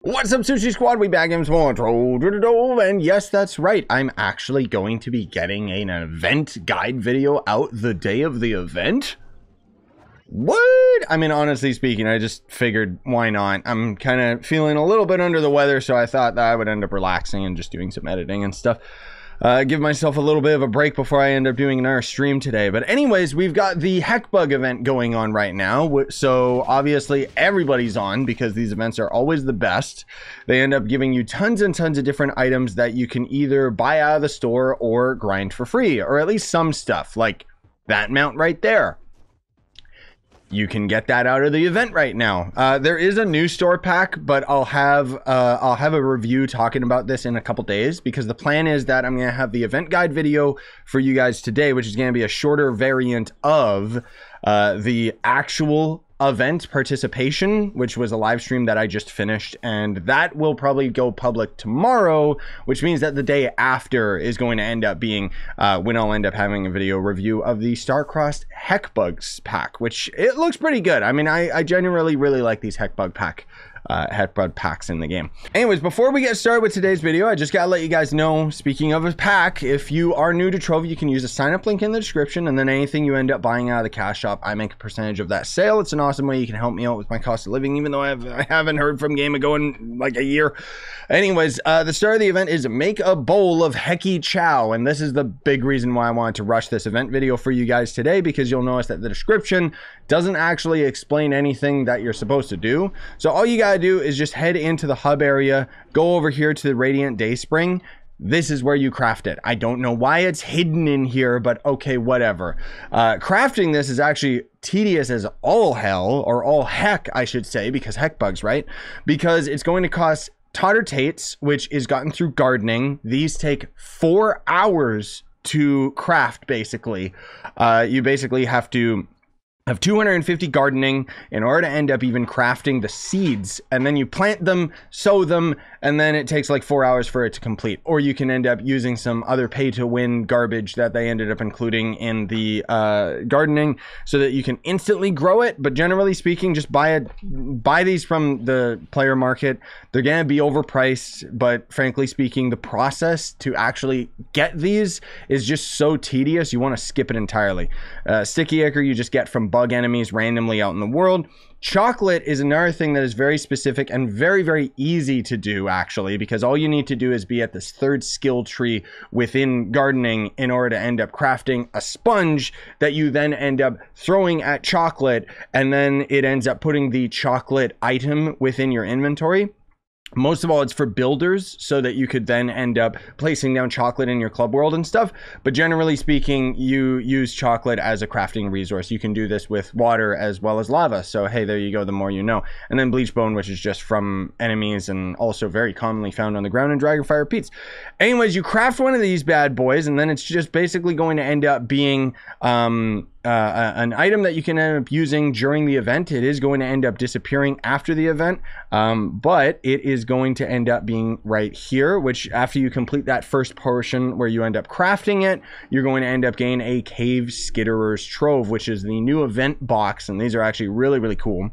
What's up, Scyushi Squad? We back in some more Trove, and yes, that's right. I'm actually going to be getting an event guide video out the day of the event. What? I mean, honestly speaking, I just figured, why not? I'm kind of feeling a little bit under the weather, so I thought that I would end up relaxing and just doing some editing and stuff. Give myself a little bit of a break before I end up doing another stream today. But anyways, we've got the Heckbug event going on right now. So obviously everybody's on because these events are always the best. They end up giving you tons and tons of different items that you can either buy out of the store or grind for free, or at least some stuff like that mount right there. You can get that out of the event right now. There is a new store pack, but I'll have a review talking about this in a couple days, because the plan is that I'm going to have the event guide video for you guys today, which is going to be a shorter variant of the actual event participation, which was a live stream that I just finished, and that will probably go public tomorrow, which means that the day after is going to end up being when I'll end up having a video review of the Star-Crossed Heckbugs pack, which it looks pretty good. I mean, I genuinely really like these Heckbug packs in the game. Anyways, before we get started with today's video, I just gotta let you guys know, speaking of a pack, if you are new to Trove, you can use a sign up link in the description, and then anything you end up buying out of the cash shop, I make a percentage of that sale. It's an awesome way you can help me out with my cost of living, even though I haven't heard from Game Ago in like a year. Anyways, the start of the event is make a bowl of Hecky Chow, and this is the big reason why I wanted to rush this event video for you guys today, because you'll notice that the description doesn't actually explain anything that you're supposed to do. So all you gotta do is just head into the hub area, go over here to the Radiant Dayspring. This is where you craft it. I don't know why it's hidden in here, but okay, whatever. Crafting this is actually tedious as all hell, or all heck, I should say, because Heckbugs, right? Because it's going to cost Totter Tates, which is gotten through gardening. These take 4 hours to craft, basically. You basically have to have 250 gardening in order to end up even crafting the seeds, and then you plant them, sow them, and then it takes like 4 hours for it to complete. Or you can end up using some other pay-to-win garbage that they ended up including in the gardening so that you can instantly grow it. But generally speaking, just buy these from the player market. They're gonna be overpriced, but frankly speaking, the process to actually get these is just so tedious, you want to skip it entirely. Sticky Ichor you just get from bug enemies randomly out in the world. Chocolate is another thing that is very specific and very, very easy to do, actually, because all you need to do is be at this third skill tree within gardening in order to end up crafting a sponge that you then end up throwing at chocolate, and then it ends up putting the chocolate item within your inventory. Most of all, it's for builders, so that you could then end up placing down chocolate in your club world and stuff. But generally speaking, you use chocolate as a crafting resource. You can do this with water as well as lava. So hey, there you go, the more you know. And then bleach bone, which is just from enemies and also very commonly found on the ground in Dragonfire Peats. Anyways, you craft one of these bad boys, and then it's just basically going to end up being an item that you can end up using during the event. It is going to end up disappearing after the event, but it is going to end up being right here, which after you complete that first portion where you end up crafting it, you're going to end up getting a Cave Skitterer's Trove, which is the new event box, and these are actually really, really cool.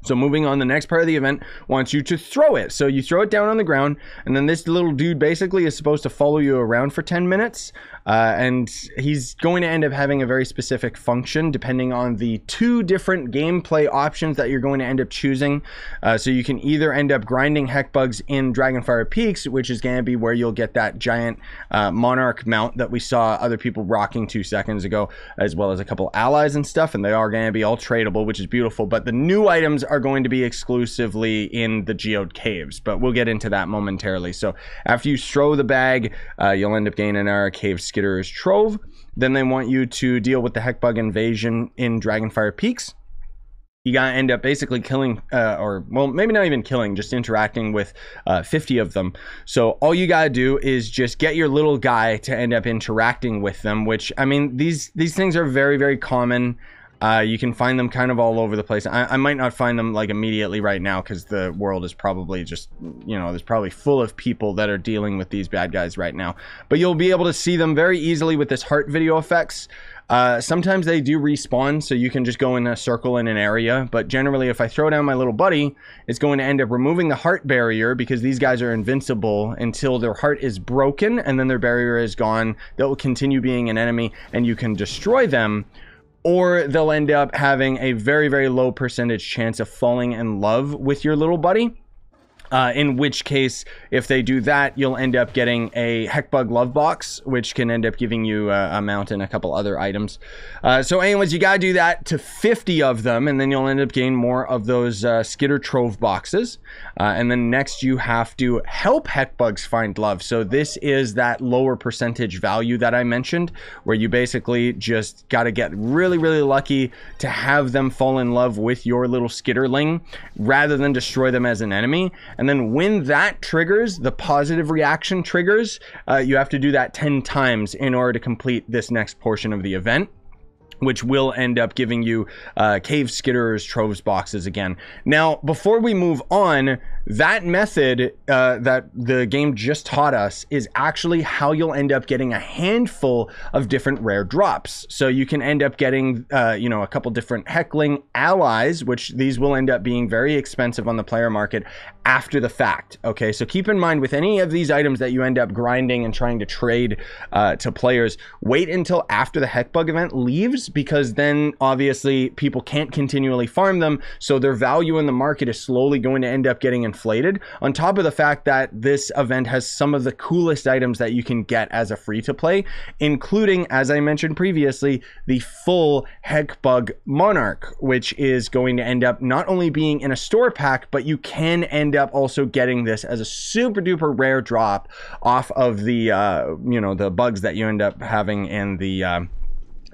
So moving on, the next part of the event wants you to throw it. So you throw it down on the ground, and then this little dude basically is supposed to follow you around for 10 minutes. And he's going to end up having a very specific function depending on the 2 different gameplay options that you're going to end up choosing. So you can either end up grinding Heckbugs in Dragonfire Peaks, which is going to be where you'll get that giant Monarch mount that we saw other people rocking 2 seconds ago, as well as a couple allies and stuff, and they are going to be all tradable, which is beautiful. But the new items are going to be exclusively in the geode caves, but we'll get into that momentarily. So after you throw the bag, you'll end up gaining our Cave Skitterer's Trove. Then they want you to deal with the Heckbug invasion in Dragonfire Peaks. You gotta end up basically killing, or well, maybe not even killing, just interacting with 50 of them. So all you gotta do is just get your little guy to end up interacting with them, which, I mean, these things are very, very common. You can find them kind of all over the place. I might not find them like immediately right now because the world is probably just, you know, there's probably full of people that are dealing with these bad guys right now. But you'll be able to see them very easily with this heart video effects. Sometimes they do respawn, so you can just go in a circle in an area. But generally, if I throw down my little buddy, it's going to end up removing the heart barrier because these guys are invincible until their heart is broken and then their barrier is gone. They'll continue being an enemy and you can destroy them. Or they'll end up having a very, very low percentage chance of falling in love with your little buddy. In which case, if they do that, you'll end up getting a Heckbug love box, which can end up giving you a mount and a couple other items. So anyways, you gotta do that to 50 of them, and then you'll end up getting more of those Skitter Trove boxes. And then next you have to help Heckbugs find love. So this is that lower percentage value that I mentioned, where you basically just gotta get really, really lucky to have them fall in love with your little Skitterling, rather than destroy them as an enemy. And then when that triggers, the positive reaction triggers, you have to do that 10 times in order to complete this next portion of the event, which will end up giving you cave skitters, troves boxes again. Now, before we move on, that method that the game just taught us is actually how you'll end up getting a handful of different rare drops. So you can end up getting, you know, a couple different heckling allies, which these will end up being very expensive on the player market after the fact. Okay, so keep in mind with any of these items that you end up grinding and trying to trade to players, wait until after the Heckbug event leaves, because then obviously people can't continually farm them, so their value in the market is slowly going to end up getting inflated, on top of the fact that this event has some of the coolest items that you can get as a free-to-play, including, as I mentioned previously, the full Heckbug Monarch, which is going to end up not only being in a store pack, but you can end up also getting this as a super duper rare drop off of the you know, the bugs that you end up having in the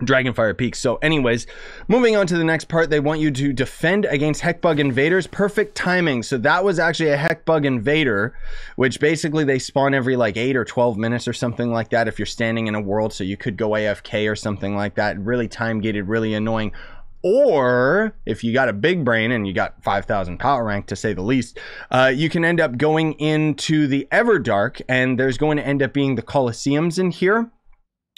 Dragonfire Peaks. So anyways, moving on to the next part, they want you to defend against Heckbug invaders. Perfect timing. So that was actually a Heckbug invader, which basically they spawn every like 8 or 12 minutes or something like that if you're standing in a world, so you could go AFK or something like that. Really time gated, really annoying. Or if you got a big brain and you got 5,000 power rank, to say the least, you can end up going into the Everdark, and there's going to end up being the Colosseums in here.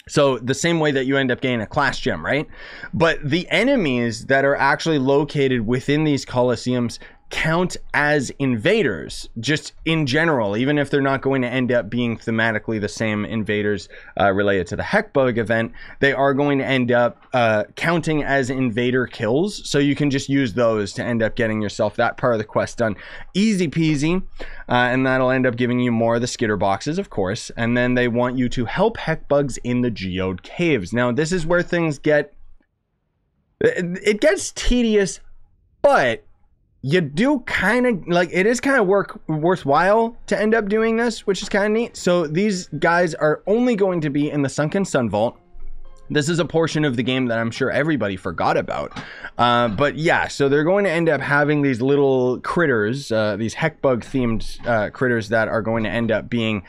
So the same way that you end up getting a class gem, right? But the enemies that are actually located within these Colosseums count as invaders, just in general, even if they're not going to end up being thematically the same invaders related to the Heckbug event, they are going to end up counting as invader kills. So you can just use those to end up getting yourself that part of the quest done. Easy peasy. And that'll end up giving you more of the skitter boxes, of course. And then they want you to help Heckbugs in the geode caves. Now, this is where things get... it gets tedious, but you do kind of, like, it is kind of worthwhile to end up doing this, which is kind of neat. So these guys are only going to be in the Sunken Sun Vault. This is a portion of the game that I'm sure everybody forgot about. But yeah, so they're going to end up having these little critters, these Heckbug themed critters that are going to end up being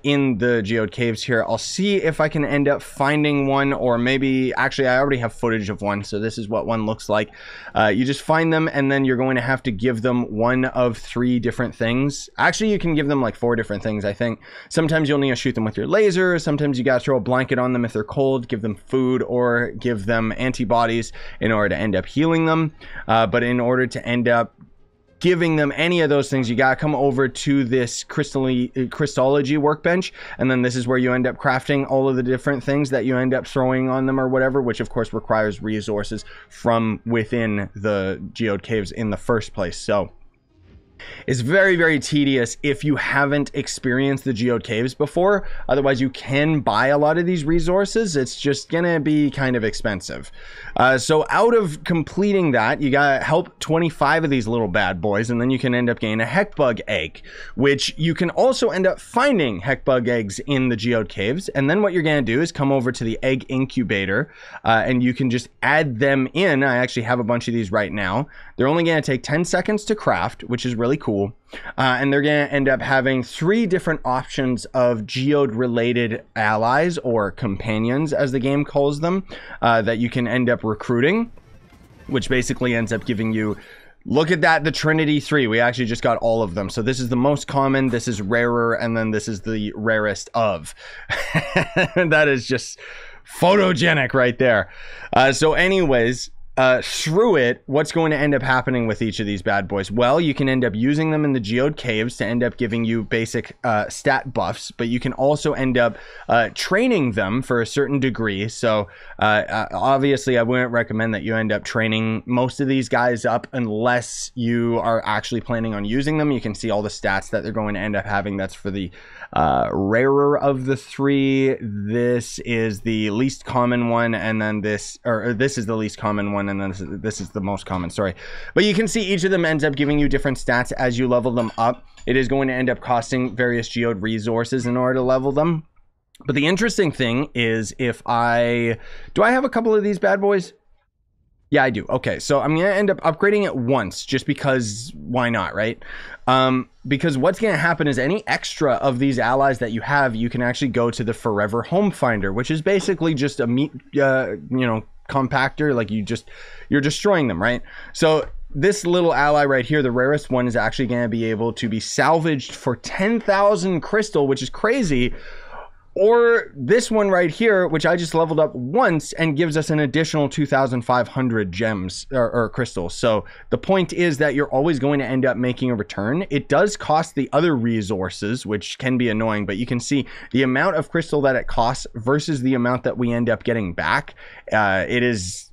in the geode caves here. I'll see if I can end up finding one, or maybe, actually I already have footage of one, so this is what one looks like. You just find them, and then you're going to have to give them one of 3 different things. Actually, you can give them like 4 different things, I think. Sometimes you'll need to shoot them with your laser. Sometimes you gotta throw a blanket on them if they're cold, give them food, or give them antibodies in order to end up healing them. But in order to end up giving them any of those things, you gotta come over to this Crystology workbench, and then this is where you end up crafting all of the different things that you end up throwing on them or whatever, which of course requires resources from within the geode caves in the first place. So it's very, very tedious if you haven't experienced the geode caves before. Otherwise, you can buy a lot of these resources. It's just gonna be kind of expensive. So out of completing that, you gotta help 25 of these little bad boys, and then you can end up getting a Heckbug egg, which you can also end up finding Heckbug eggs in the geode caves. And then what you're gonna do is come over to the egg incubator, and you can just add them in. I actually have a bunch of these right now. They're only gonna take 10 seconds to craft, which is really cool. And they're going to end up having 3 different options of geode related allies, or companions as the game calls them, that you can end up recruiting. which basically ends up giving you, look at that, the Trinity 3. We actually just got all of them. So this is the most common, this is rarer, and then this is the rarest of. That is just photogenic right there. So anyways, through it, what's going to end up happening with each of these bad boys? Well, you can end up using them in the geode caves to end up giving you basic stat buffs, but you can also end up training them for a certain degree. So obviously I wouldn't recommend that you end up training most of these guys up unless you are actually planning on using them. You can see all the stats that they're going to end up having. That's for the rarer of the three. This is the least common one, and then this is the least common one, and then this is the most common, sorry. But you can see each of them ends up giving you different stats as you level them up. It is going to end up costing various geode resources in order to level them. But the interesting thing is, do I have a couple of these bad boys? Yeah, I do. Okay, so I'm going to end up upgrading it once just because why not, right? Because what's going to happen is any extra of these allies that you have, you can actually go to the Forever Home Finder, which is basically just a meat, compactor. Like you're destroying them, right? So this little ally right here, the rarest one, is actually going to be able to be salvaged for 10,000 crystal, which is crazy. Or this one right here, which I just leveled up once and gives us an additional 2,500 gems or crystals. So the point is that you're always going to end up making a return. It does cost the other resources, which can be annoying, but you can see the amount of crystal that it costs versus the amount that we end up getting back. It is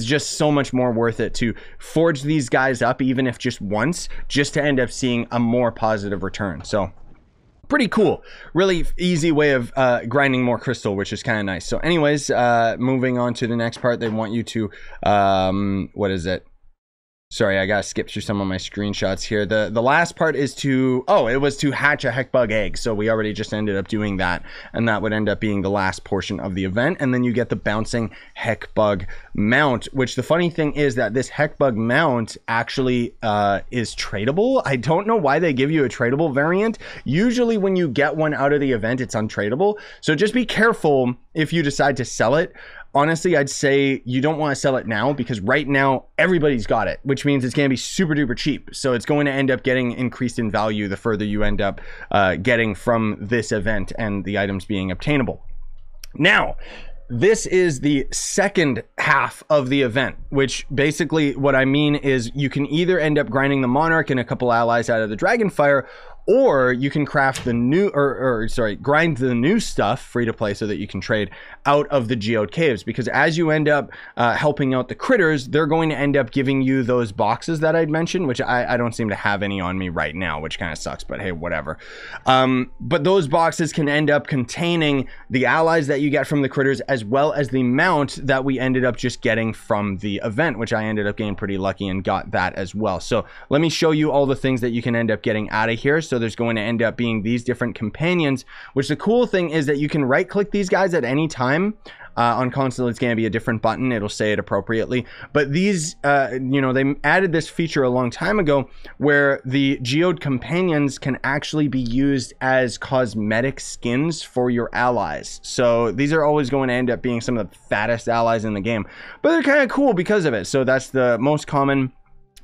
just so much more worth it to forge these guys up, even if just once, just to end up seeing a more positive return. So pretty cool, really easy way of grinding more crystal, which is kind of nice. So anyways, moving on to the next part, they want you to what is it? Sorry, I gotta skip through some of my screenshots here. The last part is to, it was to hatch a Heckbug egg. So we already just ended up doing that, and that would end up being the last portion of the event. And then you get the bouncing Heckbug mount, which the funny thing is that this Heckbug mount actually is tradable. I don't know why they give you a tradable variant. Usually when you get one out of the event, it's untradable. So just be careful if you decide to sell it. Honestly, I'd say you don't want to sell it now, because right now everybody's got it, which means it's going to be super duper cheap. So it's going to end up getting increased in value the further you end up getting from this event and the items being obtainable. Now, this is the second half of the event, which basically what I mean is you can either end up grinding the Monarch and a couple allies out of the Dragonfire, or you can craft the new, grind the new stuff free to play so that you can trade out of the geode caves. Because as you end up helping out the critters, they're going to end up giving you those boxes that I'd mentioned, which I don't seem to have any on me right now, which kind of sucks, but hey, whatever. But those boxes can end up containing the allies that you get from the critters, as well as the mount that we ended up just getting from the event, which I ended up getting pretty lucky and got that as well. So let me show you all the things that you can end up getting out of here. So there's going to end up being these different companions, which the cool thing is that you can right click these guys at any time. On console, it's going to be a different button. It'll say it appropriately. But these, they added this feature a long time ago where the geode companions can actually be used as cosmetic skins for your allies. So these are always going to end up being some of the fattest allies in the game, but they're kind of cool because of it. So that's the most common.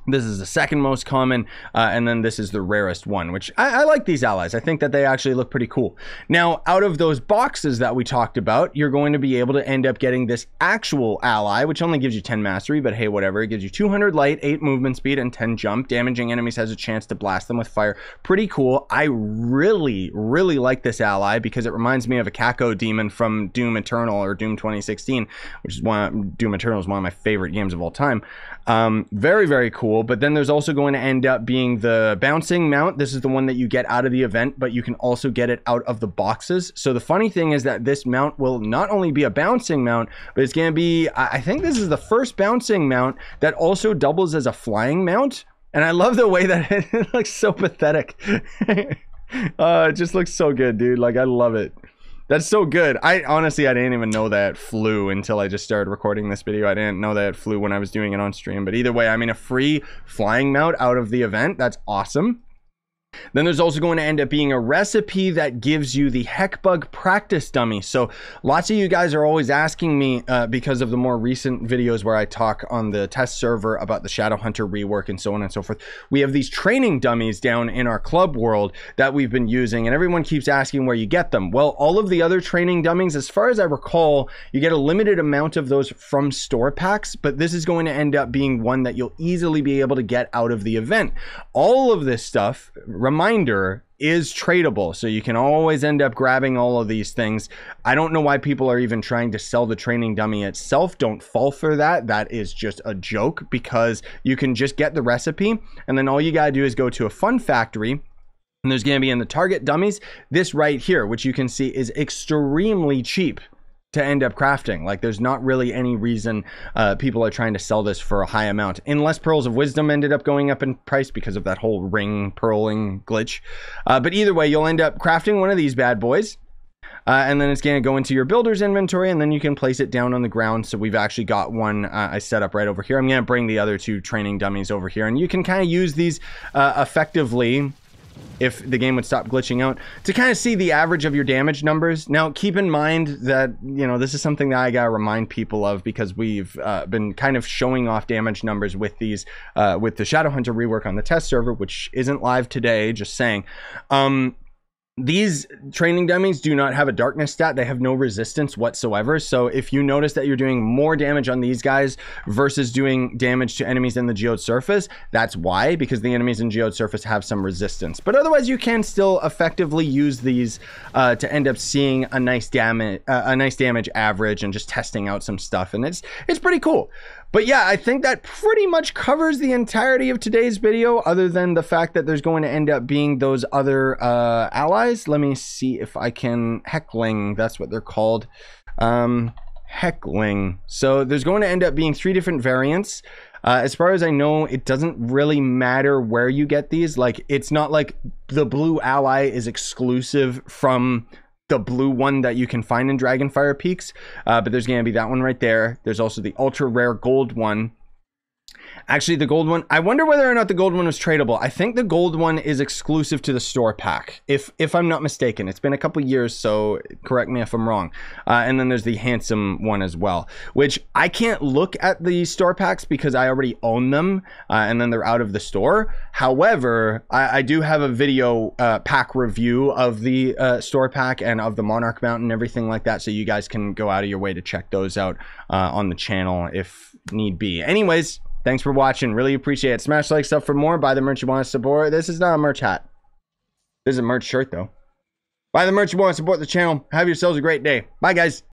This is the second most common, and then this is the rarest one, which I like these allies. I think that they actually look pretty cool. Now, out of those boxes that we talked about, you're going to be able to end up getting this actual ally, which only gives you 10 mastery, but hey, whatever. It gives you 200 light, 8 movement speed, and 10 jump. Damaging enemies has a chance to blast them with fire. Pretty cool. I really, really like this ally because it reminds me of a Kako demon from Doom Eternal or Doom 2016, which is Doom Eternal is one of my favorite games of all time. Very, very cool. But then there's also going to end up being the bouncing mount. This is the one that you get out of the event, but you can also get it out of the boxes. So the funny thing is that this mount will not only be a bouncing mount, but it's going to be, I think this is the first bouncing mount that also doubles as a flying mount. And I love the way that it looks so pathetic. It just looks so good, dude. Like, I love it. That's so good. Honestly, I didn't even know that it flew until I just started recording this video. I didn't know that it flew when I was doing it on stream. But either way, I mean, a free flying mount out of the event. That's awesome. Then there's also going to end up being a recipe that gives you the Heckbug practice dummy. So lots of you guys are always asking me because of the more recent videos where I talk on the test server about the Shadowhunter rework and so on and so forth. We have these training dummies down in our club world that we've been using, and everyone keeps asking where you get them. Well, all of the other training dummies, as far as I recall, you get a limited amount of those from store packs, but this is going to end up being one that you'll easily be able to get out of the event. All of this stuff, reminder, is tradable, so you can always end up grabbing all of these things. I don't know why people are even trying to sell the training dummy itself. Don't fall for that. That is just a joke, because you can just get the recipe, and then all you gotta do is go to a fun factory, and there's gonna be in the target dummies this right here, which you can see is extremely cheap to end up crafting. Like, there's not really any reason people are trying to sell this for a high amount, unless Pearls of Wisdom ended up going up in price because of that whole ring pearling glitch. But either way, you'll end up crafting one of these bad boys, and then it's going to go into your builder's inventory, and then you can place it down on the ground. So we've actually got one I set up right over here. I'm going to bring the other two training dummies over here, and you can kind of use these effectively, if the game would stop glitching out, to kind of see the average of your damage numbers. Now, keep in mind that, you know, this is something that I gotta remind people of, because we've been kind of showing off damage numbers with these, with the Shadowhunter rework on the test server, which isn't live today, just saying. These training dummies do not have a darkness stat. They have no resistance whatsoever. So if you notice that you're doing more damage on these guys versus doing damage to enemies in the geode surface, that's why, because the enemies in geode surface have some resistance. But otherwise, you can still effectively use these to end up seeing a nice damage average and just testing out some stuff. And it's pretty cool. But yeah, I think that pretty much covers the entirety of today's video, other than the fact that there's going to end up being those other allies. Let me see if I can... Heckling, that's what they're called. Heckling. So there's going to end up being 3 different variants. As far as I know, it doesn't really matter where you get these. Like, it's not like the blue ally is exclusive from the blue one that you can find in Dragonfire Peaks, but there's going to be that one right there. There's also the ultra rare gold one. Actually, the gold one, I wonder whether or not the gold one was tradable. I think the gold one is exclusive to the store pack, if I'm not mistaken. It's been a couple years, so correct me if I'm wrong. And then there's the handsome one as well, which I can't look at the store packs because I already own them, and then they're out of the store. However, I do have a video pack review of the store pack and of the Monarch mount and everything like that, so you guys can go out of your way to check those out on the channel if need be. Anyways, thanks for watching. Really appreciate it. Smash like stuff for more. Buy the merch you want to support. This is not a merch hat. This is a merch shirt, though. Buy the merch you want to support the channel. Have yourselves a great day. Bye, guys.